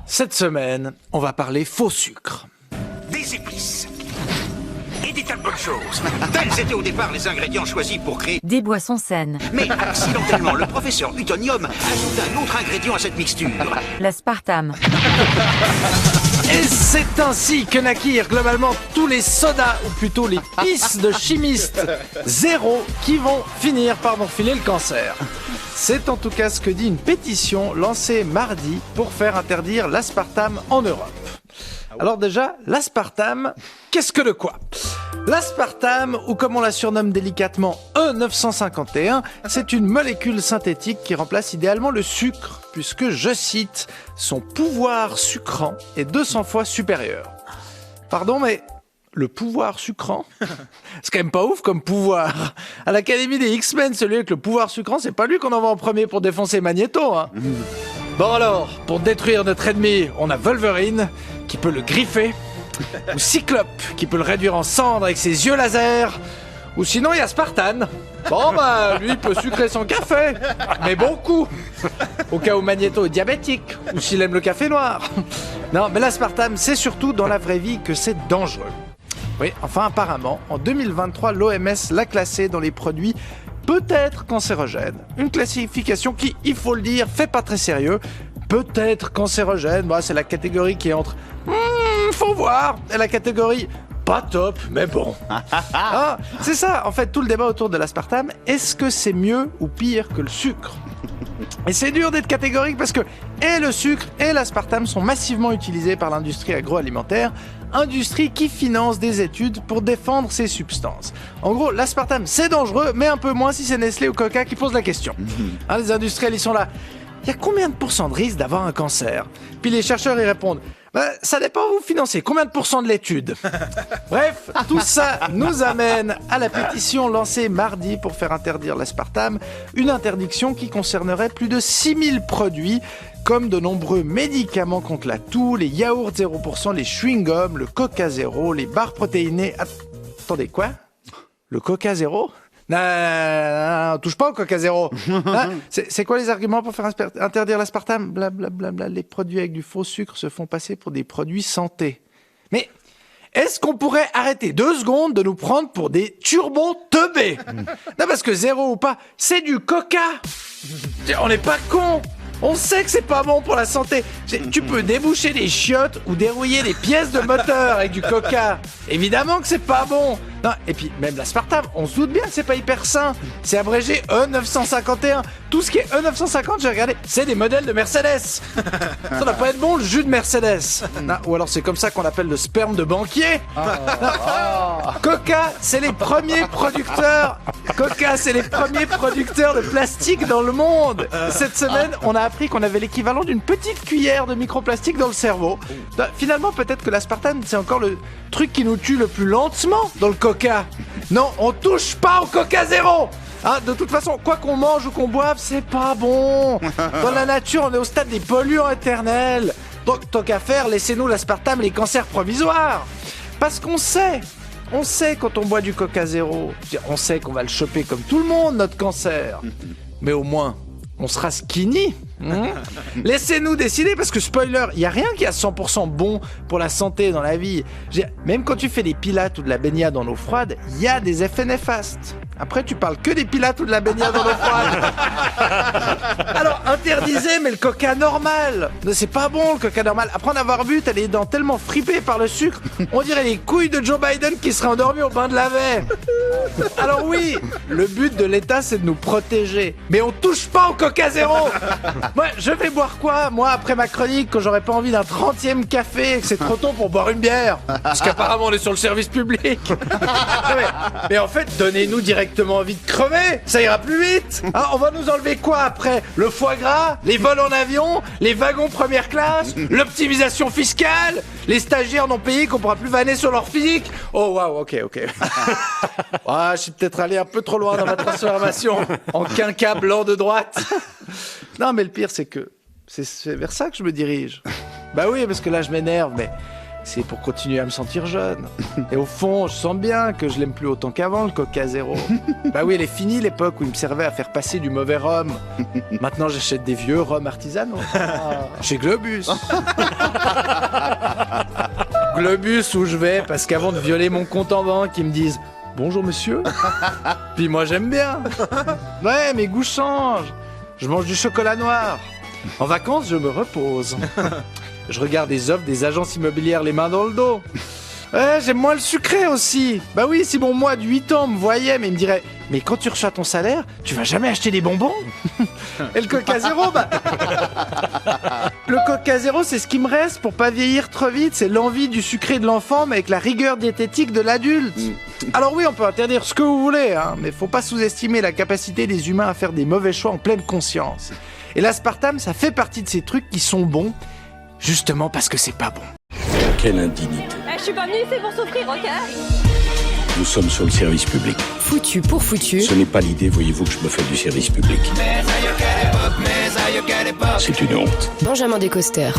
Cette semaine, on va parler faux sucre. Des épices et des tas de bonnes choses. Tels étaient au départ les ingrédients choisis pour créer des boissons saines. Mais accidentellement, le professeur Utonium ajoute un autre ingrédient à cette mixture. L'aspartame. Et c'est ainsi que naquirent globalement tous les sodas, ou plutôt les pisses de chimistes zéro qui vont finir par nous refiler le cancer. C'est en tout cas ce que dit une pétition lancée mardi pour faire interdire l'aspartame en Europe. Alors déjà, l'aspartame, qu'est-ce que le quoi ? L'aspartame, ou comme on la surnomme délicatement E951, c'est une molécule synthétique qui remplace idéalement le sucre, puisque, je cite, son pouvoir sucrant est 200 fois supérieur. Pardon, mais le pouvoir sucrant, c'est quand même pas ouf comme pouvoir. À l'Académie des X-Men, celui avec le pouvoir sucrant, c'est pas lui qu'on envoie en premier pour défoncer Magneto, hein. Bon alors, pour détruire notre ennemi, on a Wolverine, qui peut le griffer, ou Cyclope, qui peut le réduire en cendres avec ses yeux laser, ou sinon il y a Spartan. Bon bah, lui il peut sucrer son café, mais bon coup, au cas où Magneto est diabétique, ou s'il aime le café noir. Non, mais l'aspartame, c'est surtout dans la vraie vie que c'est dangereux. Oui, enfin apparemment, en 2023, l'OMS l'a classé dans les produits peut-être cancérogènes. Une classification qui, il faut le dire, fait pas très sérieux. Peut-être cancérogène, bah, c'est la catégorie qui est entre faut voir, et la catégorie pas top, mais bon. Ah, c'est ça, en fait, tout le débat autour de l'aspartame. Est-ce que c'est mieux ou pire que le sucre ? Et c'est dur d'être catégorique parce que et le sucre et l'aspartame sont massivement utilisés par l'industrie agroalimentaire, industrie qui finance des études pour défendre ces substances. En gros, l'aspartame c'est dangereux, mais un peu moins si c'est Nestlé ou Coca qui posent la question. Hein, les industriels, ils sont là. Il y a combien de pourcents de risque d'avoir un cancer ? Puis les chercheurs, ils répondent ça dépend, vous financez combien de pourcents de l'étude ? Bref, tout ça nous amène à la pétition lancée mardi pour faire interdire l'aspartame, une interdiction qui concernerait plus de 6000 produits, comme de nombreux médicaments contre la toux, les yaourts 0%, les chewing-gums, le Coca Zéro, les barres protéinées... Attendez, quoi ? Le Coca Zéro ? Non, touche pas au Coca Zéro. Hein, c'est quoi les arguments pour faire interdire l'aspartame ? Blablabla, les produits avec du faux sucre se font passer pour des produits santé. Mais est-ce qu'on pourrait arrêter 2 secondes de nous prendre pour des turbos-teubés ? Non, parce que zéro ou pas, c'est du Coca. On n'est pas cons. On sait que c'est pas bon pour la santé. Tu peux déboucher des chiottes ou dérouiller des pièces de moteur avec du Coca. Évidemment que c'est pas bon. Non, et puis même l'aspartame, on se doute bien que c'est pas hyper sain. C'est abrégé E951. Tout ce qui est E950, j'ai regardé, c'est des modèles de Mercedes. Ça doit pas être bon, le jus de Mercedes. Non, ou alors c'est comme ça qu'on appelle le sperme de banquier. Coca, c'est les premiers producteurs. Coca, c'est les premiers producteurs de plastique dans le monde. Cette semaine, on a appris qu'on avait l'équivalent d'une petite cuillère de microplastique dans le cerveau. Finalement, peut-être que l'aspartame, c'est encore le truc qui nous tue le plus lentement dans le Coca. Non, on touche pas au Coca Zéro. Hein, de toute façon, quoi qu'on mange ou qu'on boive, c'est pas bon. Dans la nature, on est au stade des polluants éternels. Donc, tant qu'à faire, laissez-nous l'aspartame et les cancers provisoires. Parce qu'on sait quand on boit du Coca Zéro, on sait qu'on va le choper comme tout le monde, notre cancer. Mais au moins, on sera skinny. Laissez-nous décider, parce que spoiler, il n'y a rien qui est à 100% bon pour la santé dans la vie. Même quand tu fais des pilates ou de la baignade en eau froide, il y a des effets néfastes. Après, tu parles que des pilates ou de la baignade en eau froide. Alors, interdisez, mais le Coca normal. C'est pas bon, le Coca normal. Après en avoir bu, t'as les dents tellement fripées par le sucre, on dirait les couilles de Joe Biden qui seraient endormis au bain de la baie. Alors oui, le but de l'État, c'est de nous protéger. Mais on touche pas au Coca Zéro. Moi, je vais boire quoi, moi, après ma chronique, quand j'aurais pas envie d'un 30e café et que c'est trop tôt pour boire une bière ? Parce qu'apparemment, on est sur le service public. mais en fait, donnez-nous directement envie de crever, ça ira plus vite. Hein, on va nous enlever quoi après ? Le foie gras, les vols en avion, les wagons première classe, l'optimisation fiscale, les stagiaires non payés qu'on pourra plus vanner sur leur physique. Oh waouh, ok. Je suis peut-être allé un peu trop loin dans ma transformation en quinca blanc de droite. Non, mais le pire, c'est que c'est vers ça que je me dirige. Bah oui, parce que là, je m'énerve, mais c'est pour continuer à me sentir jeune. Et au fond, je sens bien que je l'aime plus autant qu'avant, le Coca Zéro. Bah oui, elle est finie l'époque où il me servait à faire passer du mauvais rhum. Maintenant, j'achète des vieux rhums artisanaux. Chez Globus. Globus où je vais, parce qu'avant de violer mon compte en banque, ils me disent « Bonjour monsieur ». Puis moi, j'aime bien. Ouais, mes goûts changent. Je mange du chocolat noir. En vacances, je me repose. Je regarde les offres des agences immobilières les mains dans le dos. Ouais, j'aime moins le sucré aussi. Bah oui, si mon moi de 8 ans me voyait, mais il me dirait « Mais quand tu reçois ton salaire, tu vas jamais acheter des bonbons ?» Et le Coca Zéro, bah... Le Coca Zéro, c'est ce qui me reste pour pas vieillir trop vite. C'est l'envie du sucré de l'enfant, mais avec la rigueur diététique de l'adulte. Alors oui, on peut interdire ce que vous voulez, hein, mais faut pas sous-estimer la capacité des humains à faire des mauvais choix en pleine conscience. Et l'aspartame, ça fait partie de ces trucs qui sont bons, justement parce que c'est pas bon. Quelle indignité. Je suis pas venue ici pour souffrir, ok? Nous sommes sur le service public. Foutu pour foutu. Ce n'est pas l'idée, voyez-vous, que je me fais du service public. C'est une honte. Benjamin Descosters.